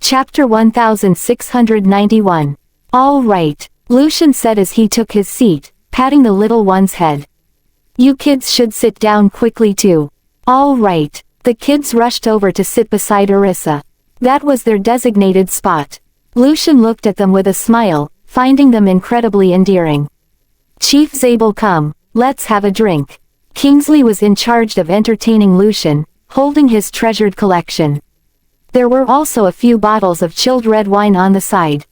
Chapter 1691. All right, Lucian said as he took his seat, patting the little one's head. You kids should sit down quickly too. All right. The kids rushed over to sit beside Orissa. That was their designated spot. Lucian looked at them with a smile, finding them incredibly endearing. Chief Zabel, come, let's have a drink. Kingsley was in charge of entertaining Lucian, holding his treasured collection. There were also a few bottles of chilled red wine on the side.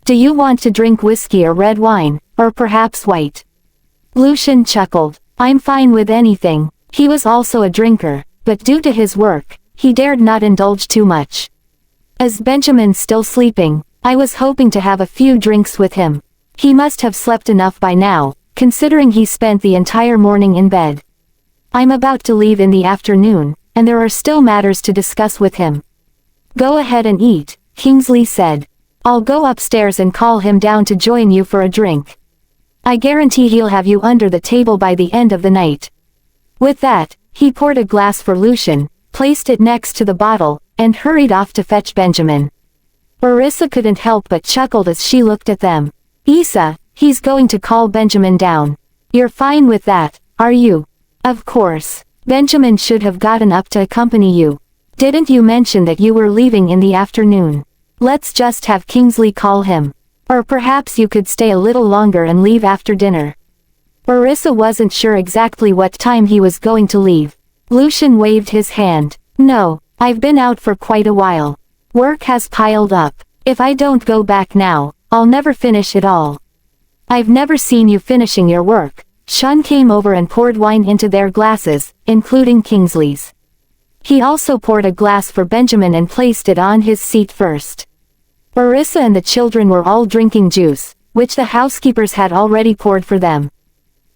Do you want to drink whiskey or red wine, or perhaps white? Lucian chuckled. I'm fine with anything. He was also a drinker, but due to his work, he dared not indulge too much. As Benjamin's still sleeping, I was hoping to have a few drinks with him. He must have slept enough by now, considering he spent the entire morning in bed. I'm about to leave in the afternoon, and there are still matters to discuss with him. Go ahead and eat, Kingsley said. I'll go upstairs and call him down to join you for a drink. I guarantee he'll have you under the table by the end of the night. With that, he poured a glass for Lucian, placed it next to the bottle, and hurried off to fetch Benjamin. Orissa couldn't help but chuckled as she looked at them. Issa, he's going to call Benjamin down. You're fine with that, are you? Of course. Benjamin should have gotten up to accompany you. Didn't you mention that you were leaving in the afternoon? Let's just have Kingsley call him. Or perhaps you could stay a little longer and leave after dinner. Orissa wasn't sure exactly what time he was going to leave. Lucian waved his hand. No, I've been out for quite a while. Work has piled up. If I don't go back now, I'll never finish it all. I've never seen you finishing your work. Sean came over and poured wine into their glasses, including Kingsley's. He also poured a glass for Benjamin and placed it on his seat first. Orissa and the children were all drinking juice, which the housekeepers had already poured for them.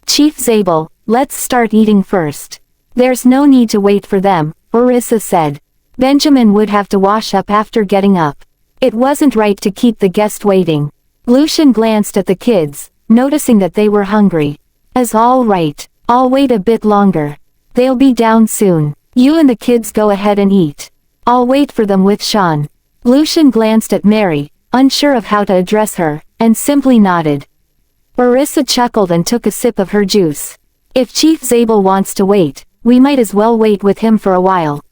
Chief Zabel, let's start eating first. There's no need to wait for them, Orissa said. Benjamin would have to wash up after getting up. It wasn't right to keep the guest waiting. Lucian glanced at the kids, noticing that they were hungry. As all right, I'll wait a bit longer. They'll be down soon. You and the kids go ahead and eat. I'll wait for them with Sean. Lucian glanced at Mary, unsure of how to address her, and simply nodded. Orissa chuckled and took a sip of her juice. If Chief Zabel wants to wait, we might as well wait with him for a while.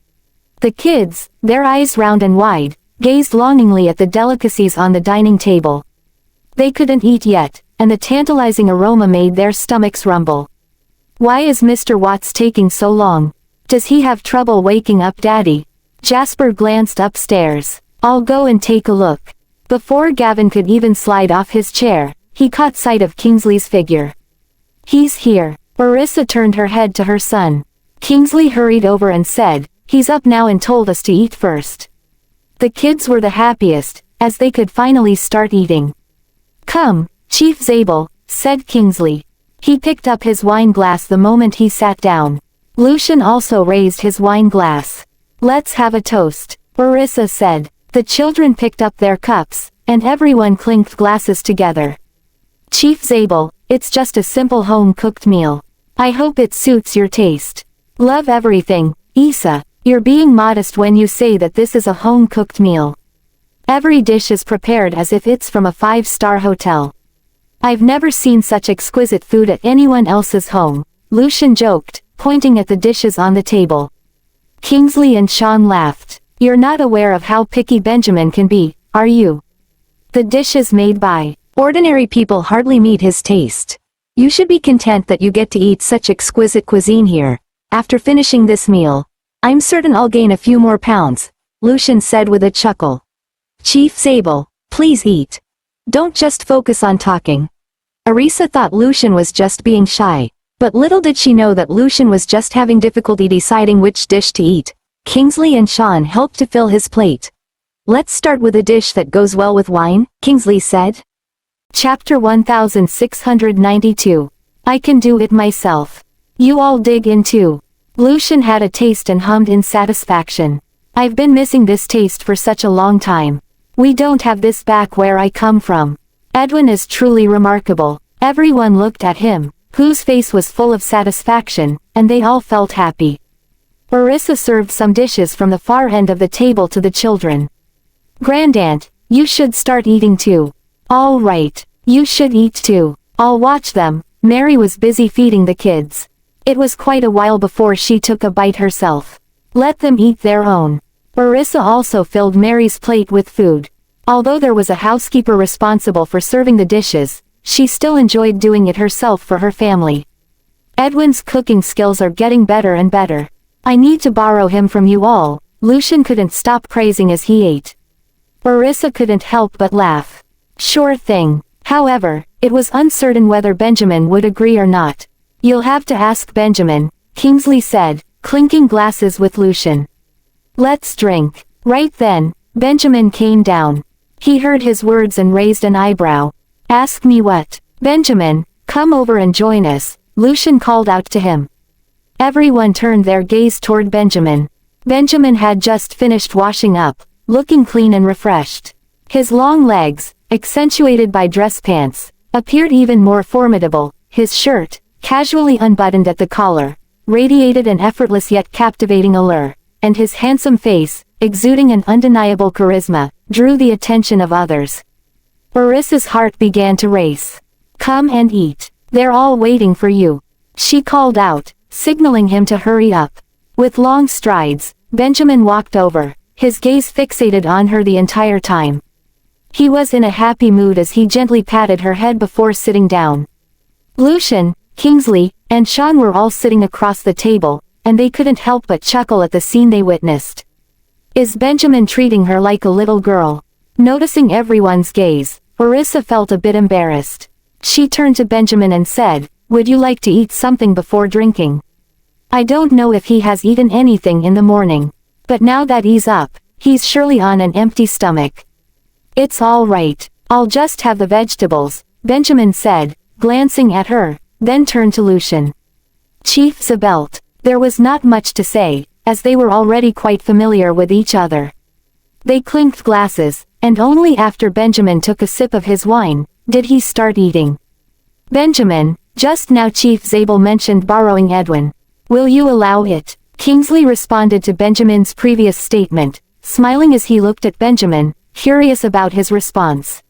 The kids, their eyes round and wide, gazed longingly at the delicacies on the dining table. They couldn't eat yet, and the tantalizing aroma made their stomachs rumble. Why is Mr. Watts taking so long? Does he have trouble waking up Daddy? Jasper glanced upstairs. I'll go and take a look. Before Gavin could even slide off his chair, he caught sight of Kingsley's figure. He's here. Orissa turned her head to her son. Kingsley hurried over and said, he's up now and told us to eat first. The kids were the happiest, as they could finally start eating. Come, Chief Zabel, said Kingsley. He picked up his wine glass the moment he sat down. Lucian also raised his wine glass. Let's have a toast, Orissa said. The children picked up their cups, and everyone clinked glasses together. Chief Zabel, it's just a simple home-cooked meal. I hope it suits your taste. Love everything, Issa. You're being modest when you say that this is a home-cooked meal. Every dish is prepared as if it's from a 5-star hotel. I've never seen such exquisite food at anyone else's home, Lucian joked, pointing at the dishes on the table. Kingsley and Sean laughed. You're not aware of how picky Benjamin can be, are you? The dishes made by ordinary people hardly meet his taste. You should be content that you get to eat such exquisite cuisine here. After finishing this meal, I'm certain I'll gain a few more pounds, Lucian said with a chuckle. Chief Zabel, please eat. Don't just focus on talking. Orissa thought Lucian was just being shy, but little did she know that Lucian was just having difficulty deciding which dish to eat. Kingsley and Sean helped to fill his plate. Let's start with a dish that goes well with wine, Kingsley said. Chapter 1692. I can do it myself. You all dig in too. Lucian had a taste and hummed in satisfaction. I've been missing this taste for such a long time. We don't have this back where I come from. Edwin is truly remarkable. Everyone looked at him, whose face was full of satisfaction, and they all felt happy. Orissa served some dishes from the far end of the table to the children. Grandaunt, you should start eating too. All right, you should eat too. I'll watch them. Mary was busy feeding the kids. It was quite a while before she took a bite herself. Let them eat their own. Orissa also filled Mary's plate with food. Although there was a housekeeper responsible for serving the dishes, she still enjoyed doing it herself for her family. Edwin's cooking skills are getting better and better. I need to borrow him from you all, Lucian couldn't stop praising as he ate. Orissa couldn't help but laugh. Sure thing. However, it was uncertain whether Benjamin would agree or not. You'll have to ask Benjamin, Kingsley said, clinking glasses with Lucian. Let's drink. Right then, Benjamin came down. He heard his words and raised an eyebrow. Ask me what? Benjamin, come over and join us, Lucian called out to him. Everyone turned their gaze toward Benjamin. Benjamin had just finished washing up, looking clean and refreshed. His long legs, accentuated by dress pants, appeared even more formidable. His shirt, casually unbuttoned at the collar, radiated an effortless yet captivating allure, and his handsome face, exuding an undeniable charisma, drew the attention of others. Orissa's heart began to race. Come and eat. They're all waiting for you, she called out, signaling him to hurry up. With long strides, Benjamin walked over, his gaze fixated on her the entire time. He was in a happy mood as he gently patted her head before sitting down. Lucian, Kingsley, and Sean were all sitting across the table, and they couldn't help but chuckle at the scene they witnessed. Is Benjamin treating her like a little girl? Noticing everyone's gaze, Orissa felt a bit embarrassed. She turned to Benjamin and said, would you like to eat something before drinking? I don't know if he has eaten anything in the morning. But now that he's up, he's surely on an empty stomach. It's all right, I'll just have the vegetables, Benjamin said, glancing at her, then turned to Lucian. Chief Zabelt. There was not much to say, as they were already quite familiar with each other. They clinked glasses, and only after Benjamin took a sip of his wine, did he start eating. Benjamin, just now Chief Zabel mentioned borrowing Edwin. Will you allow it? Kingsley responded to Benjamin's previous statement, smiling as he looked at Benjamin, curious about his response.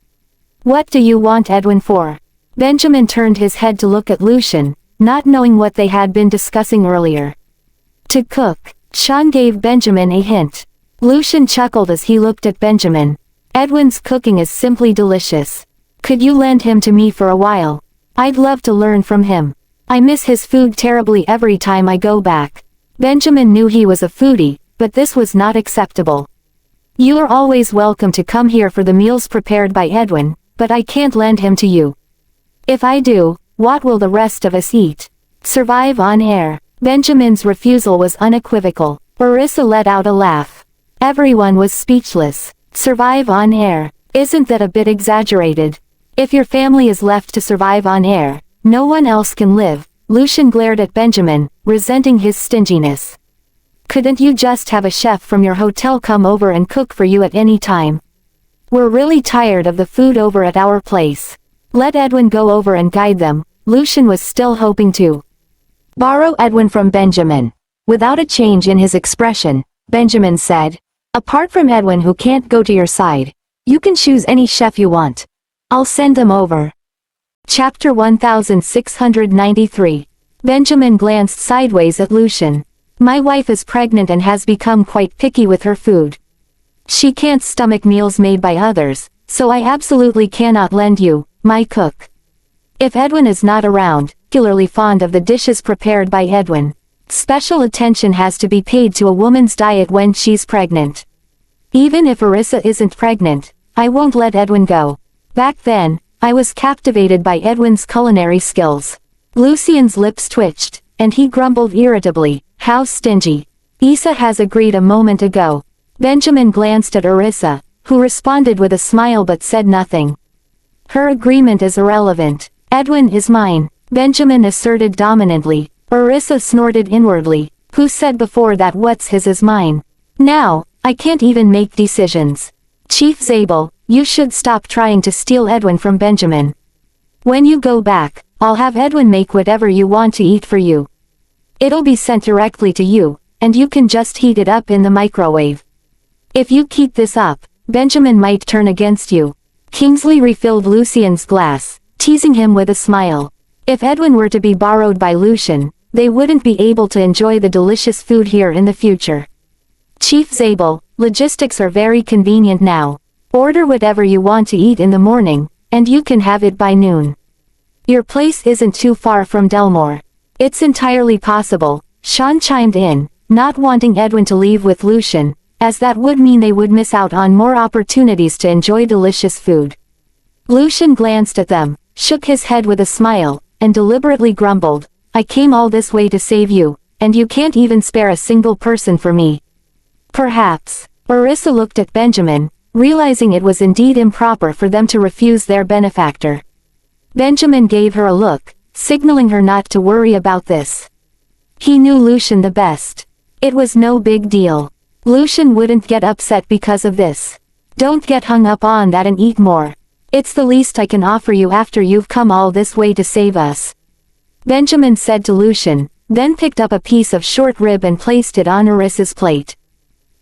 What do you want Edwin for? Benjamin turned his head to look at Lucian, not knowing what they had been discussing earlier. To cook. Sean gave Benjamin a hint. Lucian chuckled as he looked at Benjamin. Edwin's cooking is simply delicious. Could you lend him to me for a while? I'd love to learn from him. I miss his food terribly every time I go back. Benjamin knew he was a foodie, but this was not acceptable. You are always welcome to come here for the meals prepared by Edwin, but I can't lend him to you. If I do, what will the rest of us eat? Survive on air. Benjamin's refusal was unequivocal. Orissa let out a laugh. Everyone was speechless. Survive on air. Isn't that a bit exaggerated? If your family is left to survive on air, no one else can live. Lucian glared at Benjamin, resenting his stinginess. Couldn't you just have a chef from your hotel come over and cook for you at any time? We're really tired of the food over at our place. Let Edwin go over and guide them. Lucian was still hoping to borrow Edwin from Benjamin. Without a change in his expression, Benjamin said, apart from Edwin who can't go to your side, you can choose any chef you want. I'll send them over. Chapter 1693. Benjamin glanced sideways at Lucian. My wife is pregnant and has become quite picky with her food. She can't stomach meals made by others, so I absolutely cannot lend you, my cook. If Edwin is not around, particularly fond of the dishes prepared by Edwin, special attention has to be paid to a woman's diet when she's pregnant. Even if Orissa isn't pregnant, I won't let Edwin go. Back then, I was captivated by Edwin's culinary skills. Lucian's lips twitched, and he grumbled irritably, how stingy. Issa has agreed a moment ago. Benjamin glanced at Orissa, who responded with a smile but said nothing. Her agreement is irrelevant. Edwin is mine, Benjamin asserted dominantly. Orissa snorted inwardly. Who said before that what's his is mine? Now, I can't even make decisions. Chief Zabel, you should stop trying to steal Edwin from Benjamin. When you go back, I'll have Edwin make whatever you want to eat for you. It'll be sent directly to you, and you can just heat it up in the microwave. If you keep this up, Benjamin might turn against you. Kingsley refilled Lucian's glass, teasing him with a smile. If Edwin were to be borrowed by Lucian, they wouldn't be able to enjoy the delicious food here in the future. Chief Zabel, logistics are very convenient now. Order whatever you want to eat in the morning, and you can have it by noon. Your place isn't too far from Delmore. It's entirely possible, Sean chimed in, not wanting Edwin to leave with Lucian, as that would mean they would miss out on more opportunities to enjoy delicious food. Lucian glanced at them, shook his head with a smile, and deliberately grumbled, I came all this way to save you, and you can't even spare a single person for me. Perhaps. Orissa looked at Benjamin, realizing it was indeed improper for them to refuse their benefactor. Benjamin gave her a look, signaling her not to worry about this. He knew Lucian the best. It was no big deal. Lucian wouldn't get upset because of this. Don't get hung up on that and eat more. It's the least I can offer you after you've come all this way to save us. Benjamin said to Lucian, then picked up a piece of short rib and placed it on Orissa's plate.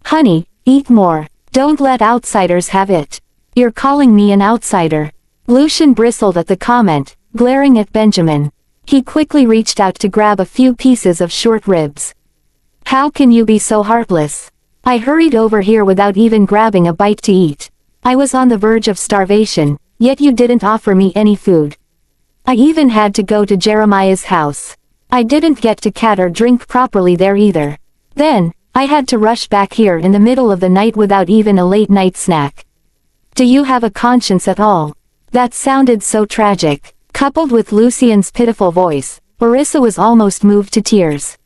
Honey, eat more. Don't let outsiders have it. You're calling me an outsider. Lucian bristled at the comment, glaring at Benjamin. He quickly reached out to grab a few pieces of short ribs. How can you be so heartless? I hurried over here without even grabbing a bite to eat. I was on the verge of starvation, yet you didn't offer me any food. I even had to go to Jeremiah's house. I didn't get to cat or drink properly there either. Then, I had to rush back here in the middle of the night without even a late-night snack. Do you have a conscience at all? That sounded so tragic. Coupled with Lucian's pitiful voice, Orissa was almost moved to tears.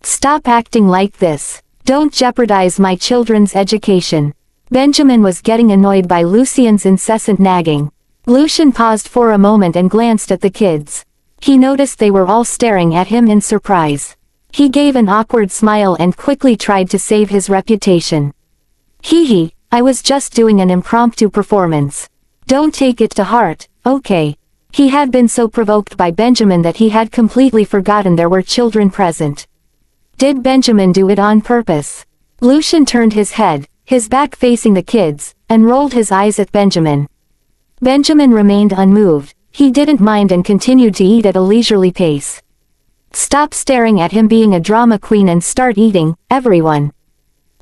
Stop acting like this. Don't jeopardize my children's education. Benjamin was getting annoyed by Lucian's incessant nagging. Lucian paused for a moment and glanced at the kids. He noticed they were all staring at him in surprise. He gave an awkward smile and quickly tried to save his reputation. Hee, I was just doing an impromptu performance. Don't take it to heart, okay? He had been so provoked by Benjamin that he had completely forgotten there were children present. Did Benjamin do it on purpose? Lucian turned his head, his back facing the kids, and rolled his eyes at Benjamin. Benjamin remained unmoved. He didn't mind and continued to eat at a leisurely pace. Stop staring at him being a drama queen and start eating, everyone.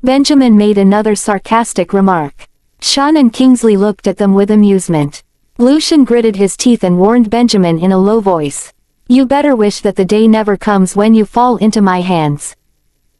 Benjamin made another sarcastic remark. Sean and Kingsley looked at them with amusement. Lucian gritted his teeth and warned Benjamin in a low voice. You better wish that the day never comes when you fall into my hands.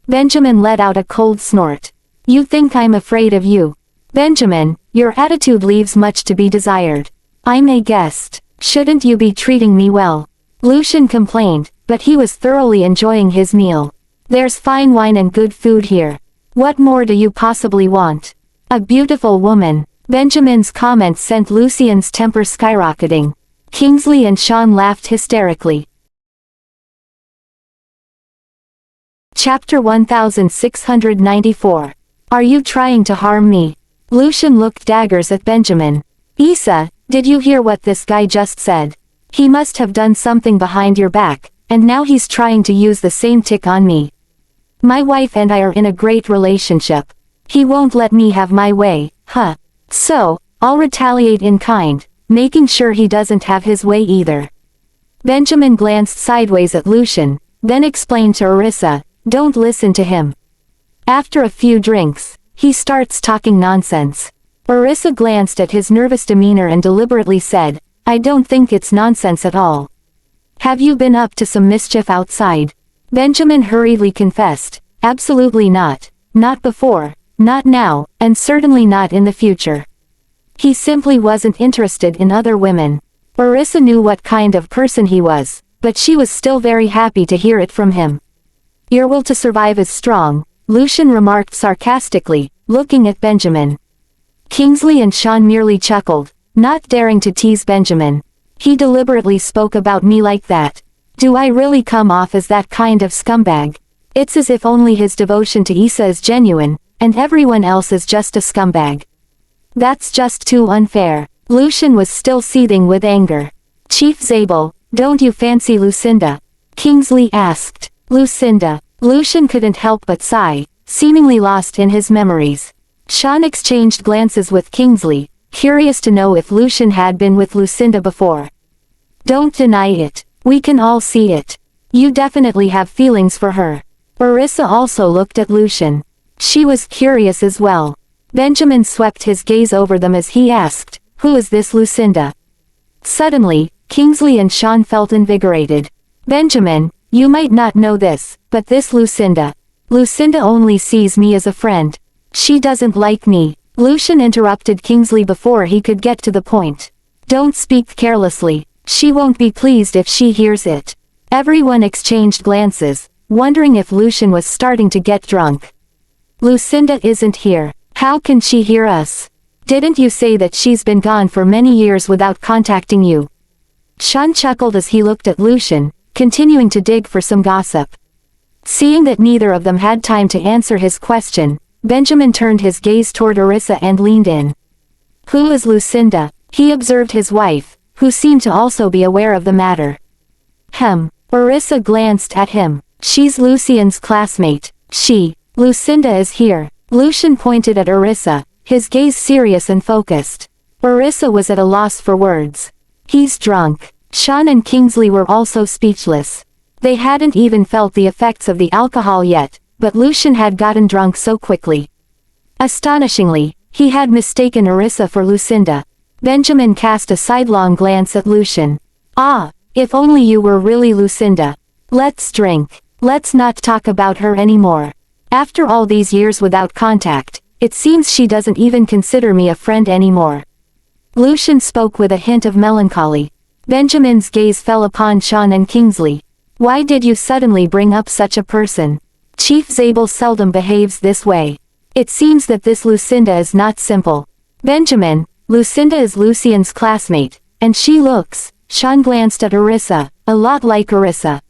Benjamin let out a cold snort. You think I'm afraid of you? Benjamin, your attitude leaves much to be desired. I'm a guest. Shouldn't you be treating me well? Lucian complained, but he was thoroughly enjoying his meal. There's fine wine and good food here. What more do you possibly want? A beautiful woman. Benjamin's comment sent Lucian's temper skyrocketing. Kingsley and Sean laughed hysterically. Chapter 1694. Are you trying to harm me? Lucian looked daggers at Benjamin. Issa, did you hear what this guy just said? He must have done something behind your back, and now he's trying to use the same tick on me. My wife and I are in a great relationship. He won't let me have my way, huh? So, I'll retaliate in kind, making sure he doesn't have his way either. Benjamin glanced sideways at Lucian, then explained to Orissa, don't listen to him. After a few drinks, he starts talking nonsense. Orissa glanced at his nervous demeanor and deliberately said, I don't think it's nonsense at all. Have you been up to some mischief outside? Benjamin hurriedly confessed, absolutely not. Not before, not now, and certainly not in the future. He simply wasn't interested in other women. Orissa knew what kind of person he was, but she was still very happy to hear it from him. Your will to survive is strong, Lucian remarked sarcastically, looking at Benjamin. Kingsley and Sean merely chuckled, not daring to tease Benjamin. He deliberately spoke about me like that. Do I really come off as that kind of scumbag? It's as if only his devotion to Issa is genuine, and everyone else is just a scumbag. That's just too unfair. Lucian was still seething with anger. Chief Zabel, don't you fancy Lucinda? Kingsley asked. Lucinda. Lucian couldn't help but sigh, seemingly lost in his memories. Sean exchanged glances with Kingsley, curious to know if Lucian had been with Lucinda before. Don't deny it. We can all see it. You definitely have feelings for her. Orissa also looked at Lucian. She was curious as well. Benjamin swept his gaze over them as he asked, "Who is this Lucinda?" Suddenly, Kingsley and Sean felt invigorated. "Benjamin, you might not know this, but this Lucinda. Lucinda only sees me as a friend. She doesn't like me." Lucian interrupted Kingsley before he could get to the point. "Don't speak carelessly. She won't be pleased if she hears it." Everyone exchanged glances, wondering if Lucian was starting to get drunk. "Lucinda isn't here. How can she hear us? Didn't you say that she's been gone for many years without contacting you?" Sean chuckled as he looked at Lucian, continuing to dig for some gossip. Seeing that neither of them had time to answer his question, Benjamin turned his gaze toward Orissa and leaned in. "Who is Lucinda?" he observed his wife, who seemed to also be aware of the matter. Orissa glanced at him. "She's Lucian's classmate. Lucinda is here." Lucian pointed at Orissa, his gaze serious and focused. Orissa was at a loss for words. "He's drunk." Sean and Kingsley were also speechless. They hadn't even felt the effects of the alcohol yet, but Lucian had gotten drunk so quickly. Astonishingly, he had mistaken Orissa for Lucinda. Benjamin cast a sidelong glance at Lucian. "Ah, if only you were really Lucinda. Let's drink. Let's not talk about her anymore. After all these years without contact, it seems she doesn't even consider me a friend anymore." Lucian spoke with a hint of melancholy. Benjamin's gaze fell upon Sean and Kingsley. "Why did you suddenly bring up such a person? Chief Zabel seldom behaves this way. It seems that this Lucinda is not simple." "Benjamin, Lucinda is Lucian's classmate, and she looks," Sean glanced at Orissa, "a lot like Orissa."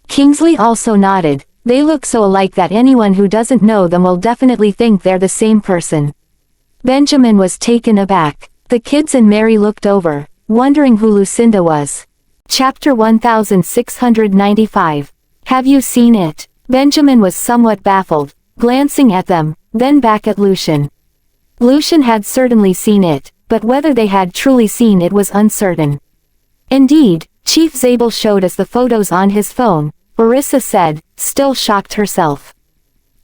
Kingsley also nodded. "They look so alike that anyone who doesn't know them will definitely think they're the same person." Benjamin was taken aback. The kids and Mary looked over, wondering who Lucinda was. Chapter 1695. "Have you seen it?" Benjamin was somewhat baffled, glancing at them, then back at Lucian. Lucian had certainly seen it, but whether they had truly seen it was uncertain. "Indeed, Chief Zabel showed us the photos on his phone," Orissa said, still shocked herself.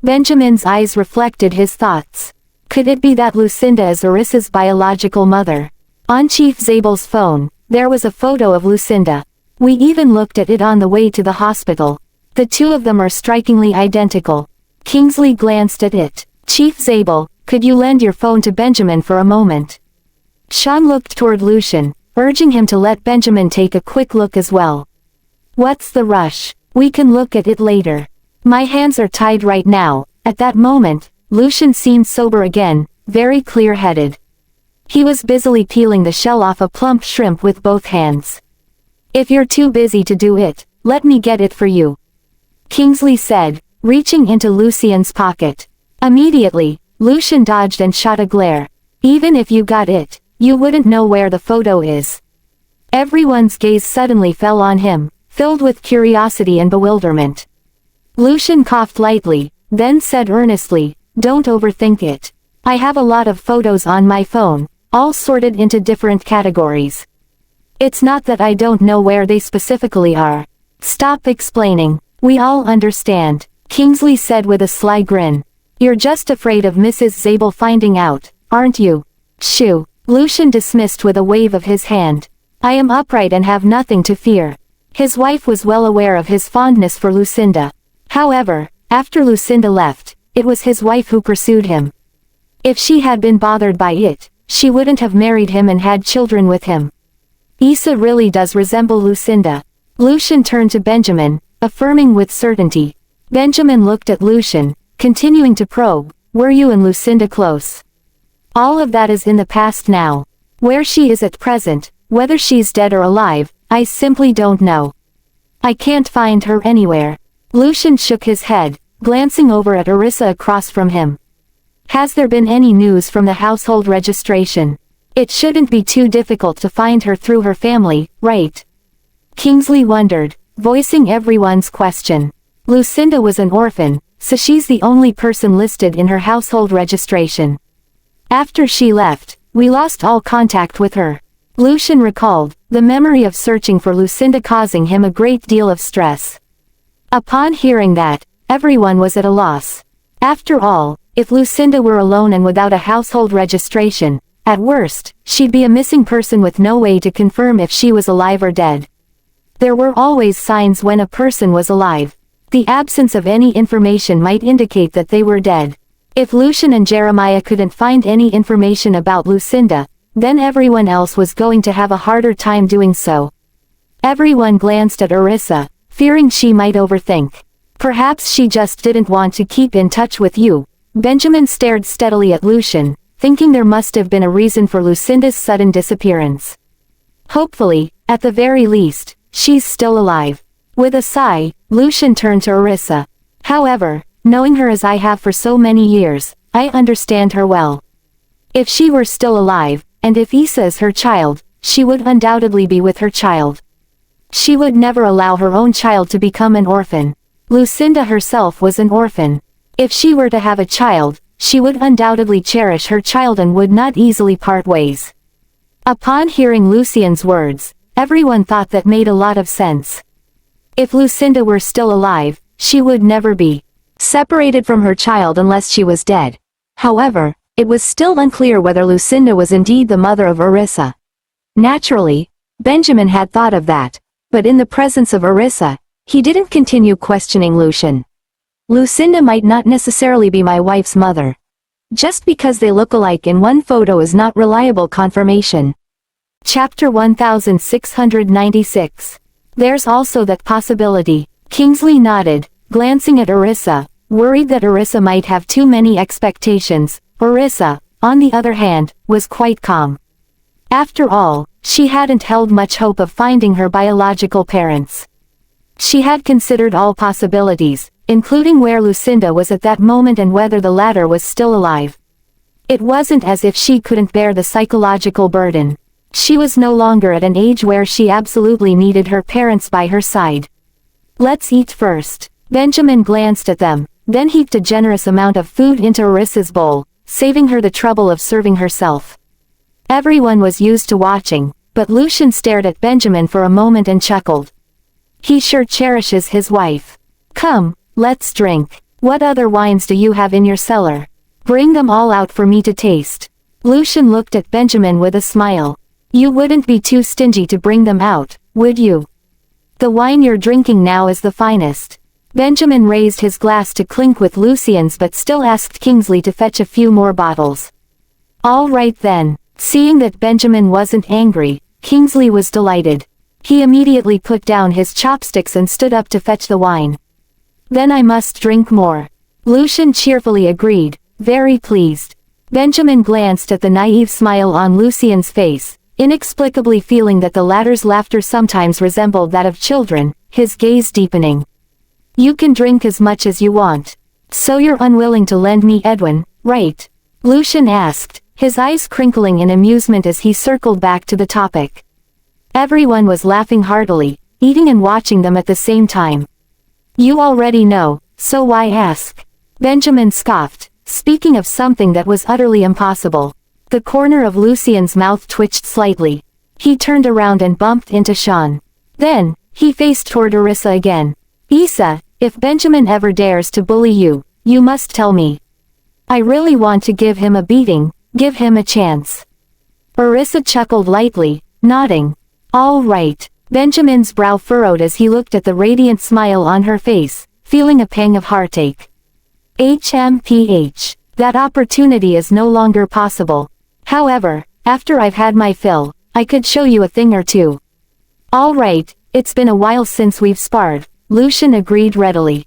Benjamin's eyes reflected his thoughts. Could it be that Lucinda is Orissa's biological mother? On Chief Zabel's phone, there was a photo of Lucinda. We even looked at it on the way to the hospital. The two of them are strikingly identical. Kingsley glanced at it. "Chief Zabel, could you lend your phone to Benjamin for a moment?" Sean looked toward Lucian, urging him to let Benjamin take a quick look as well. "What's the rush? We can look at it later. My hands are tied right now." At that moment, Lucian seemed sober again, very clear-headed. He was busily peeling the shell off a plump shrimp with both hands. "If you're too busy to do it, let me get it for you," Kingsley said, reaching into Lucian's pocket. Immediately, Lucian dodged and shot a glare. "Even if you got it, you wouldn't know where the photo is." Everyone's gaze suddenly fell on him, filled with curiosity and bewilderment. Lucian coughed lightly, then said earnestly, "Don't overthink it. I have a lot of photos on my phone, all sorted into different categories. It's not that I don't know where they specifically are. Stop explaining. We all understand," Kingsley said with a sly grin. "You're just afraid of Mrs. Zabel finding out, aren't you?" "Shoo," Lucian dismissed with a wave of his hand. "I am upright and have nothing to fear." His wife was well aware of his fondness for Lucinda. However, after Lucinda left, it was his wife who pursued him. If she had been bothered by it, she wouldn't have married him and had children with him. "Issa really does resemble Lucinda." Lucian turned to Benjamin, affirming with certainty. Benjamin looked at Lucian, continuing to probe, "Were you and Lucinda close?" "All of that is in the past now. Where she is at present, whether she's dead or alive, I simply don't know. I can't find her anywhere." Lucian shook his head, glancing over at Orissa across from him. "Has there been any news from the household registration? It shouldn't be too difficult to find her through her family, right?" Kingsley wondered, voicing everyone's question. Lucinda was an orphan, so she's the only person listed in her household registration. After she left, we lost all contact with her. Lucian recalled, the memory of searching for Lucinda causing him a great deal of stress. Upon hearing that, everyone was at a loss. After all, if Lucinda were alone and without a household registration, at worst, she'd be a missing person with no way to confirm if she was alive or dead. There were always signs when a person was alive. The absence of any information might indicate that they were dead. If Lucian and Jeremiah couldn't find any information about Lucinda, then everyone else was going to have a harder time doing so. Everyone glanced at Orissa, fearing she might overthink. Perhaps she just didn't want to keep in touch with you. Benjamin stared steadily at Lucian, thinking there must have been a reason for Lucinda's sudden disappearance. Hopefully, at the very least, she's still alive. With a sigh, Lucian turned to Orissa. However, knowing her as I have for so many years, I understand her well. If she were still alive, and if Issa is her child, she would undoubtedly be with her child. She would never allow her own child to become an orphan. Lucinda herself was an orphan. If she were to have a child, she would undoubtedly cherish her child and would not easily part ways. Upon hearing Lucian's words, everyone thought that made a lot of sense. If Lucinda were still alive, she would never be separated from her child unless she was dead. However, it was still unclear whether Lucinda was indeed the mother of Orissa. Naturally, Benjamin had thought of that, but in the presence of Orissa, he didn't continue questioning Lucian. Lucinda might not necessarily be my wife's mother. Just because they look alike in one photo is not reliable confirmation. Chapter 1696. There's also that possibility. Kingsley nodded, glancing at Orissa, worried that Orissa might have too many expectations. Orissa, on the other hand, was quite calm. After all, she hadn't held much hope of finding her biological parents. She had considered all possibilities, including where Lucinda was at that moment and whether the latter was still alive. It wasn't as if she couldn't bear the psychological burden. She was no longer at an age where she absolutely needed her parents by her side. Let's eat first. Benjamin glanced at them, then heaped a generous amount of food into Orissa's bowl, saving her the trouble of serving herself. Everyone was used to watching, but Lucian stared at Benjamin for a moment and chuckled. He sure cherishes his wife. Come, let's drink. What other wines do you have in your cellar? Bring them all out for me to taste. Lucian looked at Benjamin with a smile. You wouldn't be too stingy to bring them out, would you? The wine you're drinking now is the finest. Benjamin raised his glass to clink with Lucian's but still asked Kingsley to fetch a few more bottles. All right then. Seeing that Benjamin wasn't angry, Kingsley was delighted. He immediately put down his chopsticks and stood up to fetch the wine. Then I must drink more. Lucian cheerfully agreed, very pleased. Benjamin glanced at the naive smile on Lucian's face, inexplicably feeling that the latter's laughter sometimes resembled that of children, his gaze deepening. You can drink as much as you want. So you're unwilling to lend me Edwin, right? Lucian asked, his eyes crinkling in amusement as he circled back to the topic. Everyone was laughing heartily, eating and watching them at the same time. You already know, so why ask? Benjamin scoffed, speaking of something that was utterly impossible. The corner of Lucian's mouth twitched slightly. He turned around and bumped into Sean. Then, he faced toward Orissa again. Issa, if Benjamin ever dares to bully you, you must tell me. I really want to give him a beating, give him a chance. Orissa chuckled lightly, nodding. All right. Benjamin's brow furrowed as he looked at the radiant smile on her face, feeling a pang of heartache. HMPH. That opportunity is no longer possible. However, after I've had my fill, I could show you a thing or two. All right, it's been a while since we've sparred, Lucian agreed readily.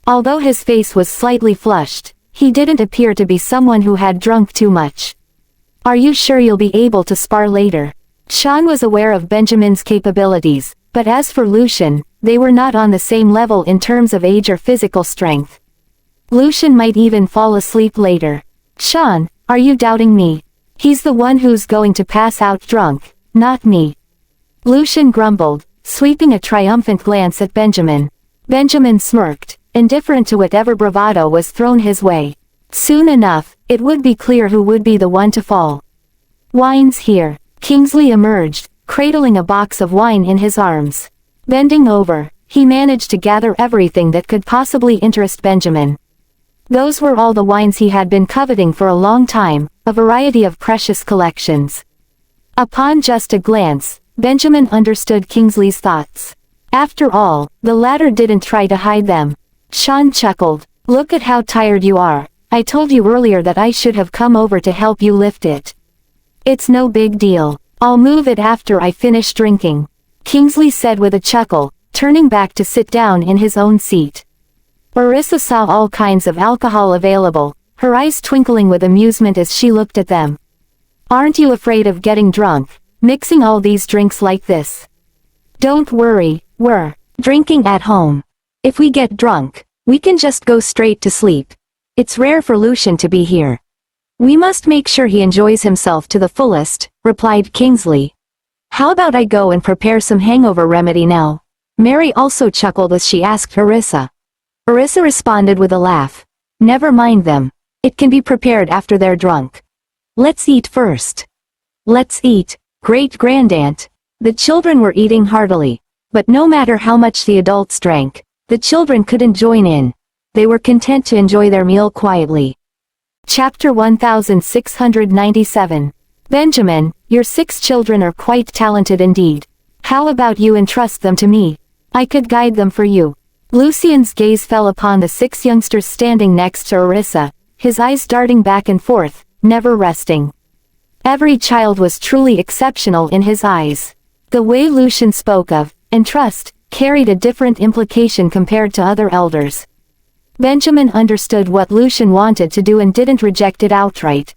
Although his face was slightly flushed, he didn't appear to be someone who had drunk too much. Are you sure you'll be able to spar later? Sean was aware of Benjamin's capabilities, but as for Lucian, they were not on the same level in terms of age or physical strength. Lucian might even fall asleep later. Sean, are you doubting me? He's the one who's going to pass out drunk, not me. Lucian grumbled, sweeping a triumphant glance at Benjamin. Benjamin smirked, indifferent to whatever bravado was thrown his way. Soon enough, it would be clear who would be the one to fall. Wine's here. Kingsley emerged, cradling a box of wine in his arms. Bending over, he managed to gather everything that could possibly interest Benjamin. Those were all the wines he had been coveting for a long time, a variety of precious collections. Upon just a glance, Benjamin understood Kingsley's thoughts. After all, the latter didn't try to hide them. Sean chuckled. Look at how tired you are. I told you earlier that I should have come over to help you lift it. It's no big deal. I'll move it after I finish drinking. Kingsley said with a chuckle, turning back to sit down in his own seat. Orissa saw all kinds of alcohol available, her eyes twinkling with amusement as she looked at them. Aren't you afraid of getting drunk, mixing all these drinks like this? Don't worry, we're drinking at home. If we get drunk, we can just go straight to sleep. It's rare for Lucian to be here. We must make sure he enjoys himself to the fullest, replied Kingsley. How about I go and prepare some hangover remedy now? Mary also chuckled as she asked Orissa. Orissa responded with a laugh. Never mind them. It can be prepared after they're drunk. Let's eat first. Let's eat, great-grandaunt. The children were eating heartily. But no matter how much the adults drank, the children couldn't join in. They were content to enjoy their meal quietly. Chapter 1697. Benjamin, your 6 children are quite talented indeed. How about you entrust them to me? I could guide them for you. Lucian's gaze fell upon the 6 youngsters standing next to Orissa, his eyes darting back and forth, never resting. Every child was truly exceptional in his eyes. The way Lucian spoke of entrust carried a different implication compared to other elders. Benjamin understood what Lucian wanted to do and didn't reject it outright.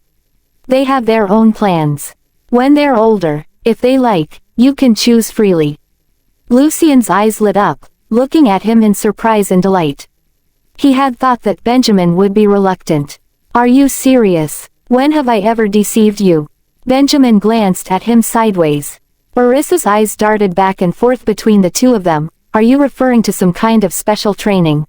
They have their own plans. When they're older, if they like, you can choose freely. Lucian's eyes lit up, looking at him in surprise and delight. He had thought that Benjamin would be reluctant. Are you serious? When have I ever deceived you? Benjamin glanced at him sideways. Orissa's eyes darted back and forth between the two of them. Are you referring to some kind of special training?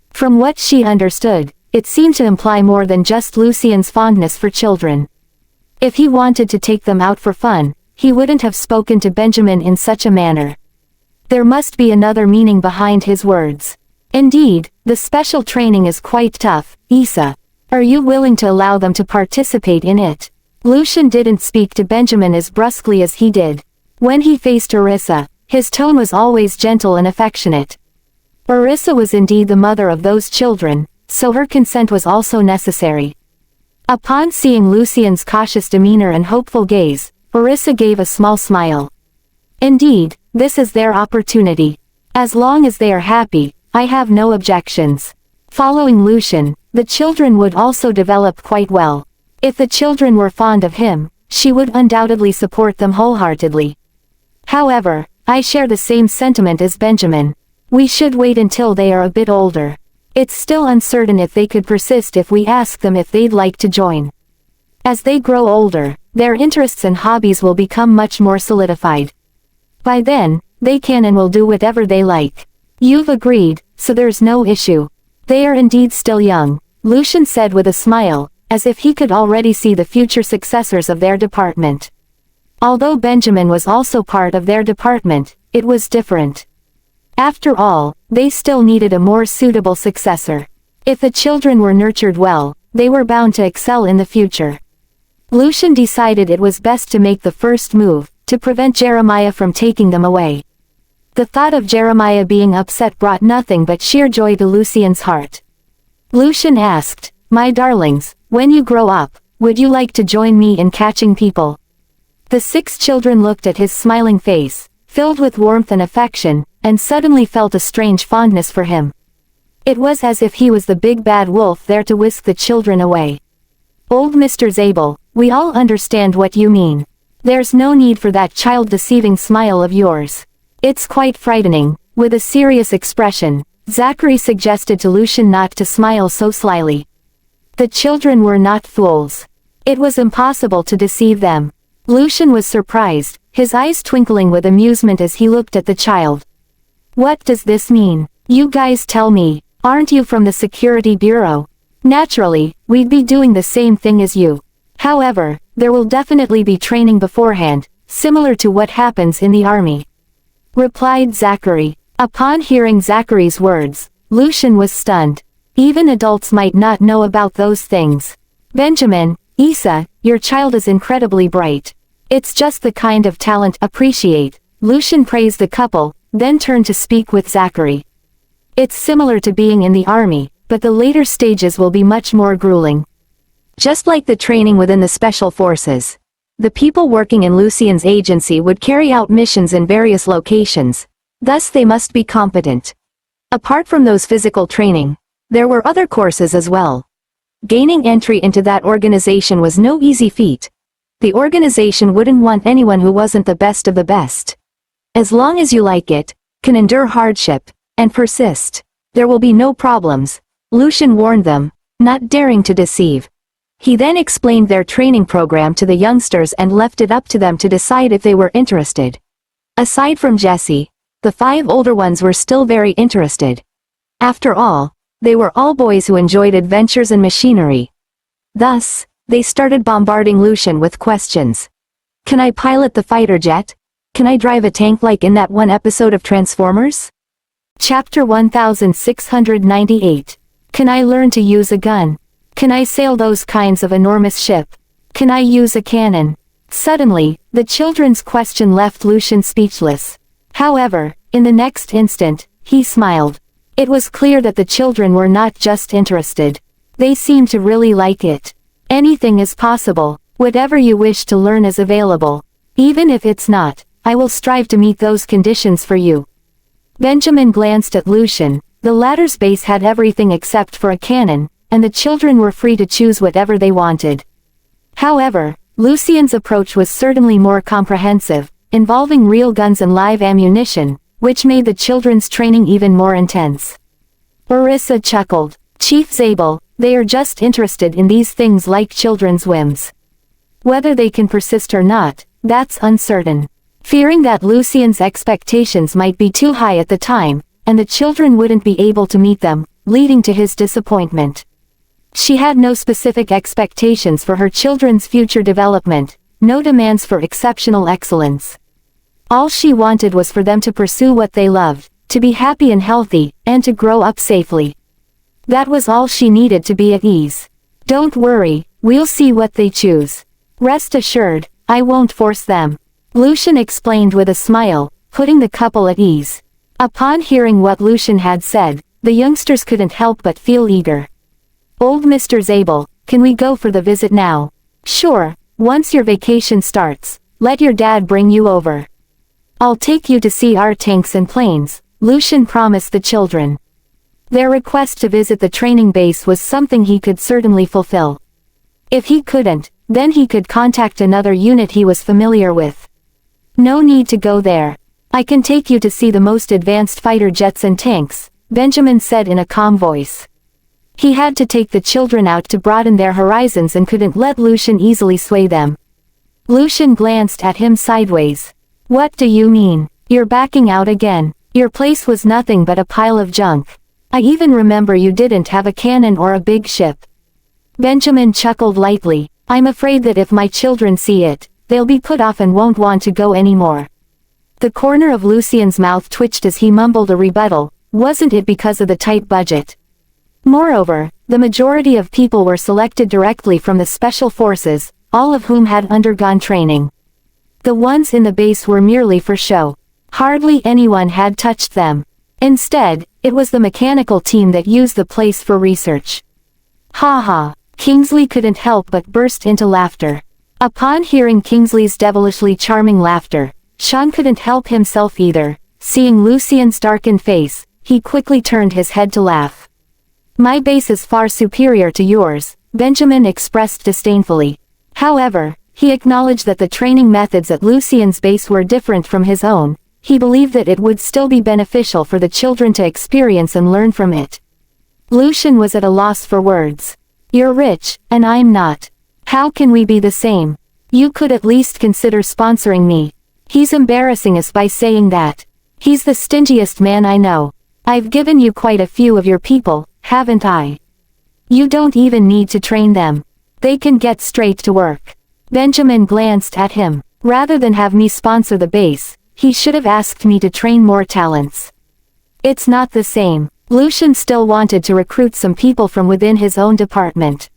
From what she understood, it seemed to imply more than just Lucian's fondness for children. If he wanted to take them out for fun, he wouldn't have spoken to Benjamin in such a manner. There must be another meaning behind his words. Indeed, the special training is quite tough, Issa. Are you willing to allow them to participate in it? Lucian didn't speak to Benjamin as brusquely as he did. When he faced Orissa, his tone was always gentle and affectionate. Orissa was indeed the mother of those children, so her consent was also necessary. Upon seeing Lucian's cautious demeanor and hopeful gaze, Orissa gave a small smile. Indeed, this is their opportunity. As long as they are happy, I have no objections. Following Lucian, the children would also develop quite well. If the children were fond of him, she would undoubtedly support them wholeheartedly. However, I share the same sentiment as Benjamin. We should wait until they are a bit older. It's still uncertain if they could persist if we ask them if they'd like to join. As they grow older, their interests and hobbies will become much more solidified. By then, they can and will do whatever they like. You've agreed, so there's no issue. They are indeed still young, Lucian said with a smile, as if he could already see the future successors of their department. Although Benjamin was also part of their department, it was different. After all, they still needed a more suitable successor. If the children were nurtured well, they were bound to excel in the future. Lucian decided it was best to make the first move, to prevent Jeremiah from taking them away. The thought of Jeremiah being upset brought nothing but sheer joy to Lucian's heart. Lucian asked, "My darlings, when you grow up, would you like to join me in catching people?" The 6 children looked at his smiling face, filled with warmth and affection, and suddenly felt a strange fondness for him. It was as if he was the big bad wolf there to whisk the children away. Old Mr. Zabel, we all understand what you mean. There's no need for that child-deceiving smile of yours. It's quite frightening. With a serious expression, Zachary suggested to Lucian not to smile so slyly. The children were not fools. It was impossible to deceive them. Lucian was surprised, his eyes twinkling with amusement as he looked at the child. What does this mean? You guys tell me, aren't you from the Security Bureau? Naturally, we'd be doing the same thing as you. However, there will definitely be training beforehand, similar to what happens in the army," replied Zachary. Upon hearing Zachary's words, Lucian was stunned. Even adults might not know about those things. "Benjamin, Isa, your child is incredibly bright. It's just the kind of talent appreciate," Lucian praised the couple, then turned to speak with Zachary. "It's similar to being in the army, but the later stages will be much more grueling. Just like the training within the special forces. The people working in Lucian's agency would carry out missions in various locations. Thus they must be competent. Apart from those physical training, there were other courses as well. Gaining entry into that organization was no easy feat. The organization wouldn't want anyone who wasn't the best of the best. As long as you like it, can endure hardship, and persist, there will be no problems," Lucian warned them, not daring to deceive. He then explained their training program to the youngsters and left it up to them to decide if they were interested. Aside from Jesse, the 5 older ones were still very interested. After all, they were all boys who enjoyed adventures and machinery. Thus, they started bombarding Lucian with questions. "Can I pilot the fighter jet? Can I drive a tank like in that one episode of Transformers?" Chapter 1698. Can I learn to use a gun? Can I sail those kinds of enormous ship? Can I use a cannon? Suddenly, the children's question left Lucian speechless. However, in the next instant, he smiled. It was clear that the children were not just interested. They seemed to really like it. "Anything is possible. Whatever you wish to learn is available. Even if it's not, I will strive to meet those conditions for you." Benjamin glanced at Lucian. The latter's base had everything except for a cannon, and the children were free to choose whatever they wanted. However, Lucian's approach was certainly more comprehensive, involving real guns and live ammunition, which made the children's training even more intense. Orissa chuckled. "Chief Zabel, they are just interested in these things like children's whims. Whether they can persist or not, that's uncertain." Fearing that Lucian's expectations might be too high at the time, and the children wouldn't be able to meet them, leading to his disappointment. She had no specific expectations for her children's future development, no demands for exceptional excellence. All she wanted was for them to pursue what they loved, to be happy and healthy, and to grow up safely. That was all she needed to be at ease. "Don't worry, we'll see what they choose. Rest assured, I won't force them," Lucian explained with a smile, putting the couple at ease. Upon hearing what Lucian had said, the youngsters couldn't help but feel eager. "Old Mr. Zabel, can we go for the visit now?" "Sure, once your vacation starts, let your dad bring you over. I'll take you to see our tanks and planes," Lucian promised the children. Their request to visit the training base was something he could certainly fulfill. If he couldn't, then he could contact another unit he was familiar with. "No need to go there. I can take you to see the most advanced fighter jets and tanks," Benjamin said in a calm voice. He had to take the children out to broaden their horizons and couldn't let Lucian easily sway them. Lucian glanced at him sideways. "What do you mean? You're backing out again? Your place was nothing but a pile of junk. I even remember you didn't have a cannon or a big ship." Benjamin chuckled lightly. "I'm afraid that if my children see it, they'll be put off and won't want to go anymore." The corner of Lucian's mouth twitched as he mumbled a rebuttal. Wasn't it because of the tight budget? Moreover, the majority of people were selected directly from the special forces, all of whom had undergone training. The ones in the base were merely for show. Hardly anyone had touched them. Instead, it was the mechanical team that used the place for research. "Ha ha!" Kingsley couldn't help but burst into laughter. Upon hearing Kingsley's devilishly charming laughter, Sean couldn't help himself either. Seeing Lucian's darkened face, he quickly turned his head to laugh. "My base is far superior to yours," Benjamin expressed disdainfully. However, he acknowledged that the training methods at Lucian's base were different from his own. He believed that it would still be beneficial for the children to experience and learn from it. Lucian was at a loss for words. "You're rich, and I'm not. How can we be the same? You could at least consider sponsoring me." He's embarrassing us by saying that. He's the stingiest man I know. I've given you quite a few of your people, haven't I? You don't even need to train them. They can get straight to work. Benjamin glanced at him. Rather than have me sponsor the base, he should have asked me to train more talents. It's not the same. Lucian still wanted to recruit some people from within his own department.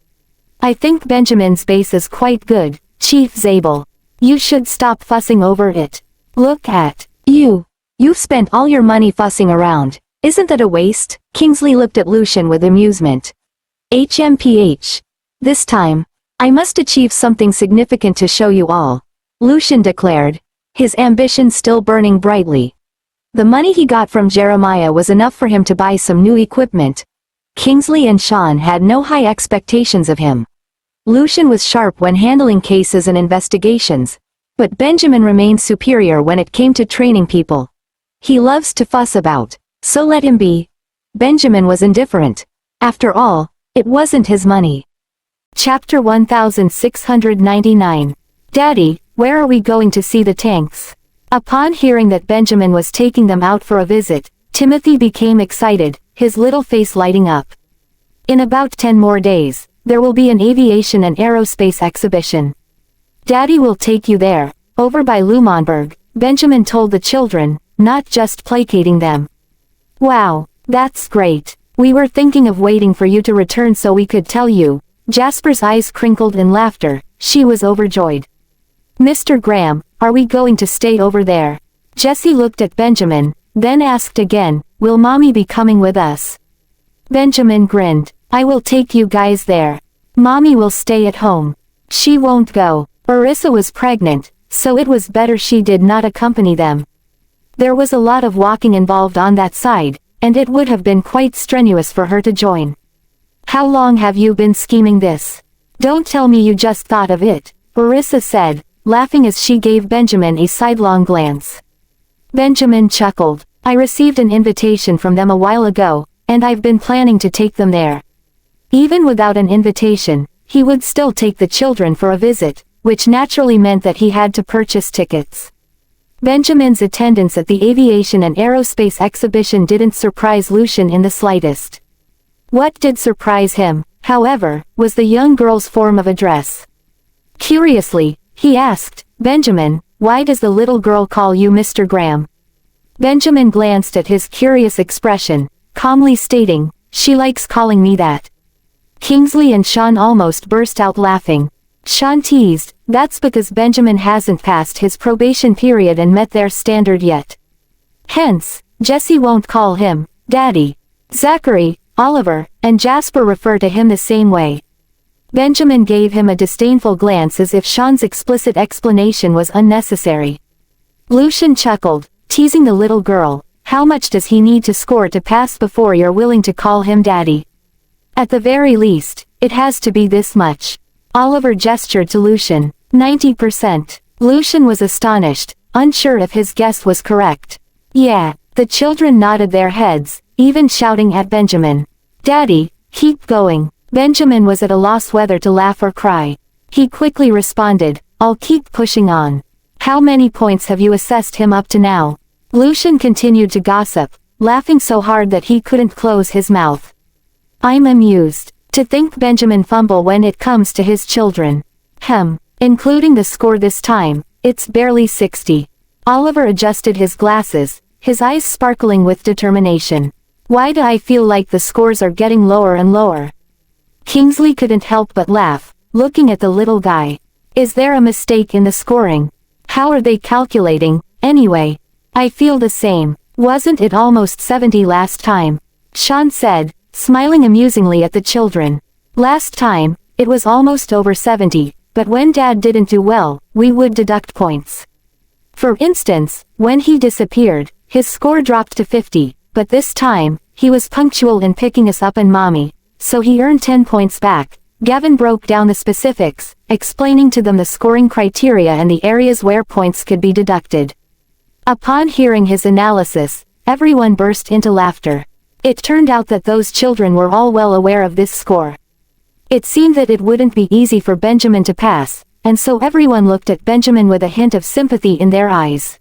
I think Benjamin's base is quite good, Chief Zabel. You should stop fussing over it. Look at you. You've spent all your money fussing around. Isn't that a waste? Kingsley looked at Lucian with amusement. HMPH. This time, I must achieve something significant to show you all, Lucian declared, his ambition still burning brightly. The money he got from Jeremiah was enough for him to buy some new equipment. Kingsley and Sean had no high expectations of him. Lucian was sharp when handling cases and investigations, but Benjamin remained superior when it came to training people. He loves to fuss about, so let him be. Benjamin was indifferent. After all, it wasn't his money. Chapter 1699. Daddy, where are we going to see the tanks? Upon hearing that Benjamin was taking them out for a visit, Timothy became excited, his little face lighting up. In about 10 more days, there will be an aviation and aerospace exhibition. Daddy will take you there, over by Lumonberg, Benjamin told the children, not just placating them. Wow, that's great. We were thinking of waiting for you to return so we could tell you. Jasper's eyes crinkled in laughter, she was overjoyed. Mr. Graham, are we going to stay over there? Jessie looked at Benjamin, then asked again, will Mommy be coming with us? Benjamin grinned, I will take you guys there. Mommy will stay at home. She won't go. Orissa was pregnant, so it was better she did not accompany them. There was a lot of walking involved on that side, and it would have been quite strenuous for her to join. How long have you been scheming this? Don't tell me you just thought of it, Orissa said, laughing as she gave Benjamin a sidelong glance. Benjamin chuckled, I received an invitation from them a while ago, and I've been planning to take them there. Even without an invitation, he would still take the children for a visit, which naturally meant that he had to purchase tickets. Benjamin's attendance at the aviation and aerospace exhibition didn't surprise Lucian in the slightest. What did surprise him, however, was the young girl's form of address. Curiously, he asked, Benjamin, why does the little girl call you Mr. Graham? Benjamin glanced at his curious expression, calmly stating, she likes calling me that. Kingsley and Sean almost burst out laughing. Sean teased, that's because Benjamin hasn't passed his probation period and met their standard yet. Hence, Jessie won't call him Daddy. Zachary, Oliver, and Jasper refer to him the same way. Benjamin gave him a disdainful glance as if Sean's explicit explanation was unnecessary. Lucian chuckled, teasing the little girl, how much does he need to score to pass before you're willing to call him Daddy? At the very least, it has to be this much. Oliver gestured to Lucian, 90%. Lucian was astonished, unsure if his guess was correct. Yeah, the children nodded their heads, even shouting at Benjamin. Daddy, keep going. Benjamin was at a loss whether to laugh or cry. He quickly responded, I'll keep pushing on. How many points have you assessed him up to now? Lucian continued to gossip, laughing so hard that he couldn't close his mouth. I'm amused. To think Benjamin fumble when it comes to his children. Including the score this time, it's barely 60. Oliver adjusted his glasses, his eyes sparkling with determination. Why do I feel like the scores are getting lower and lower? Kingsley couldn't help but laugh, looking at the little guy. Is there a mistake in the scoring? How are they calculating, anyway? I feel the same. Wasn't it almost 70 last time? Sean said, smiling amusingly at the children. Last time, it was almost over 70, but when Dad didn't do well, we would deduct points. For instance, when he disappeared, his score dropped to 50, but this time, he was punctual in picking us up and Mommy, so he earned 10 points back. Gavin broke down the specifics, explaining to them the scoring criteria and the areas where points could be deducted. Upon hearing his analysis, everyone burst into laughter. It turned out that those children were all well aware of this score. It seemed that it wouldn't be easy for Benjamin to pass, and so everyone looked at Benjamin with a hint of sympathy in their eyes.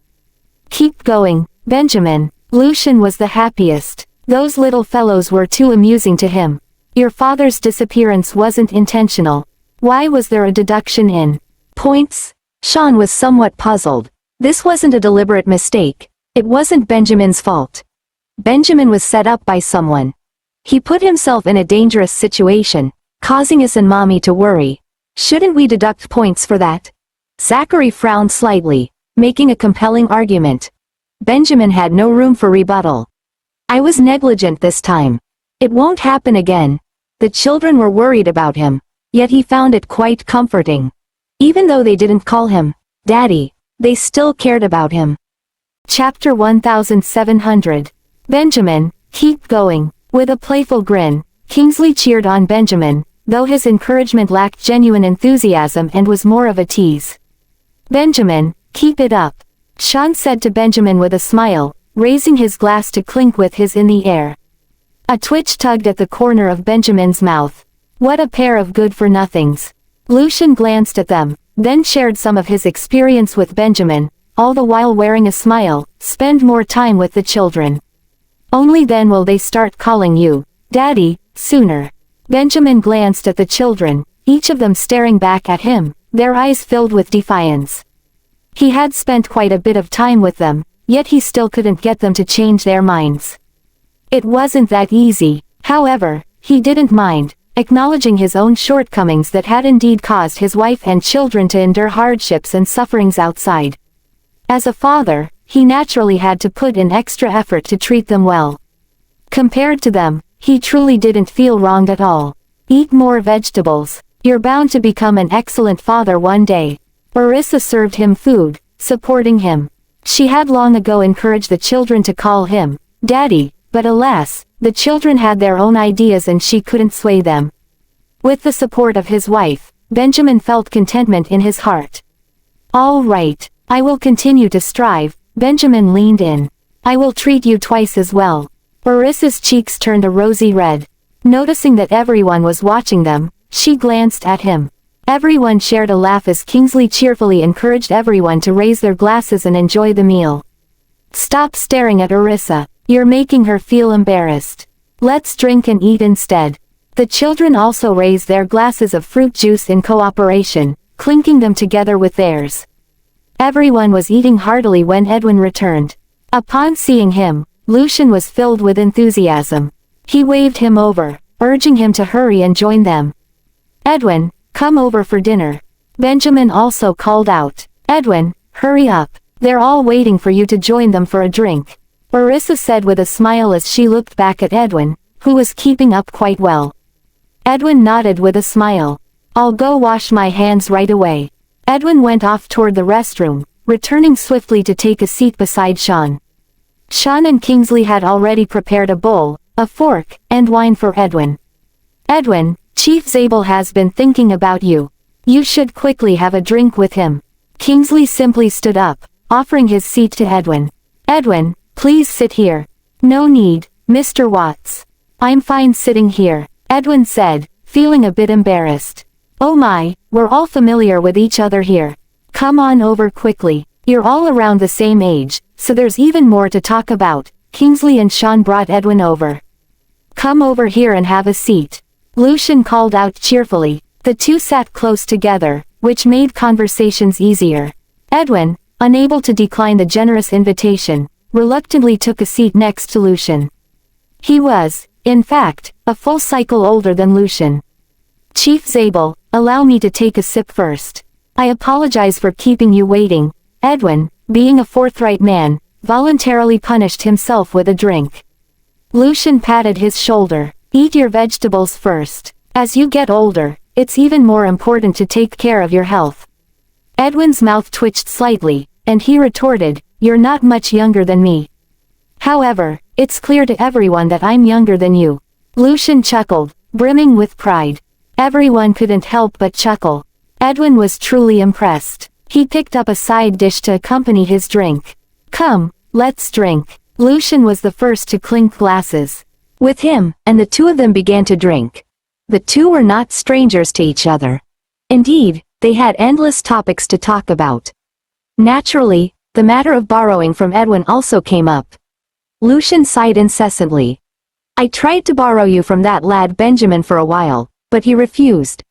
Keep going, Benjamin. Lucian was the happiest. Those little fellows were too amusing to him. Your father's disappearance wasn't intentional. Why was there a deduction in points? Sean was somewhat puzzled. This wasn't a deliberate mistake. It wasn't Benjamin's fault. Benjamin was set up by someone. He put himself in a dangerous situation, causing us and Mommy to worry. Shouldn't we deduct points for that? Zachary frowned slightly, making a compelling argument. Benjamin had no room for rebuttal. I was negligent this time. It won't happen again. The children were worried about him, yet he found it quite comforting. Even though they didn't call him Daddy, they still cared about him. Chapter 1700. Benjamin, keep going. With a playful grin, Kingsley cheered on Benjamin, though his encouragement lacked genuine enthusiasm and was more of a tease. Benjamin, keep it up, Sean said to Benjamin with a smile, raising his glass to clink with his in the air. A twitch tugged at the corner of Benjamin's mouth. What a pair of good-for-nothings. Lucian glanced at them, then shared some of his experience with Benjamin, all the while wearing a smile. Spend more time with the children. Only then will they start calling you Daddy, sooner. Benjamin glanced at the children, each of them staring back at him, their eyes filled with defiance. He had spent quite a bit of time with them, yet he still couldn't get them to change their minds. It wasn't that easy, however, he didn't mind, acknowledging his own shortcomings that had indeed caused his wife and children to endure hardships and sufferings outside. As a father, he naturally had to put in extra effort to treat them well. Compared to them, he truly didn't feel wronged at all. Eat more vegetables. You're bound to become an excellent father one day. Orissa served him food, supporting him. She had long ago encouraged the children to call him Daddy, but alas, the children had their own ideas and she couldn't sway them. With the support of his wife, Benjamin felt contentment in his heart. All right, I will continue to strive. Benjamin leaned in. I will treat you twice as well. Orissa's cheeks turned a rosy red. Noticing that everyone was watching them, she glanced at him. Everyone shared a laugh as Kingsley cheerfully encouraged everyone to raise their glasses and enjoy the meal. Stop staring at Orissa. You're making her feel embarrassed. Let's drink and eat instead. The children also raised their glasses of fruit juice in cooperation, clinking them together with theirs. Everyone was eating heartily when Edwin returned. Upon seeing him, Lucian was filled with enthusiasm. He waved him over, urging him to hurry and join them. Edwin, come over for dinner. Benjamin also called out. Edwin, hurry up. They're all waiting for you to join them for a drink. Orissa said with a smile as she looked back at Edwin, who was keeping up quite well. Edwin nodded with a smile. I'll go wash my hands right away. Edwin went off toward the restroom, returning swiftly to take a seat beside Sean. Sean and Kingsley had already prepared a bowl, a fork, and wine for Edwin. Edwin, Chief Zabel has been thinking about you. You should quickly have a drink with him. Kingsley simply stood up, offering his seat to Edwin. Edwin, please sit here. No need, Mr. Watts. I'm fine sitting here, Edwin said, feeling a bit embarrassed. Oh my, we're all familiar with each other here. Come on over quickly. You're all around the same age, so there's even more to talk about. Kingsley and Sean brought Edwin over. Come over here and have a seat. Lucian called out cheerfully. The two sat close together, which made conversations easier. Edwin, unable to decline the generous invitation, reluctantly took a seat next to Lucian. He was, in fact, a full cycle older than Lucian. Chief Zabel, allow me to take a sip first. I apologize for keeping you waiting. Edwin, being a forthright man, voluntarily punished himself with a drink. Lucian patted his shoulder. Eat your vegetables first. As you get older, it's even more important to take care of your health. Edwin's mouth twitched slightly, and he retorted, You're not much younger than me. However, it's clear to everyone that I'm younger than you. Lucian chuckled, brimming with pride. Everyone couldn't help but chuckle. Edwin was truly impressed. He picked up a side dish to accompany his drink. Come, let's drink. Lucian was the first to clink glasses. With him, and the two of them began to drink. The two were not strangers to each other. Indeed, they had endless topics to talk about. Naturally, the matter of borrowing from Edwin also came up. Lucian sighed incessantly. I tried to borrow you from that lad Benjamin for a while, but he refused.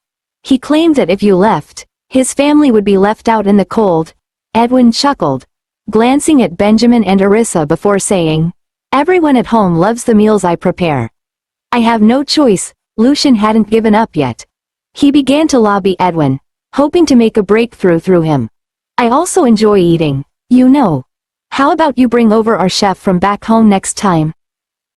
He claimed that if you left, his family would be left out in the cold. Edwin chuckled, glancing at Benjamin and Arissa before saying, "Everyone at home loves the meals I prepare." "I have no choice." Lucian hadn't given up yet. He began to lobby Edwin, hoping to make a breakthrough through him. "I also enjoy eating, you know. How about you bring over our chef from back home next time?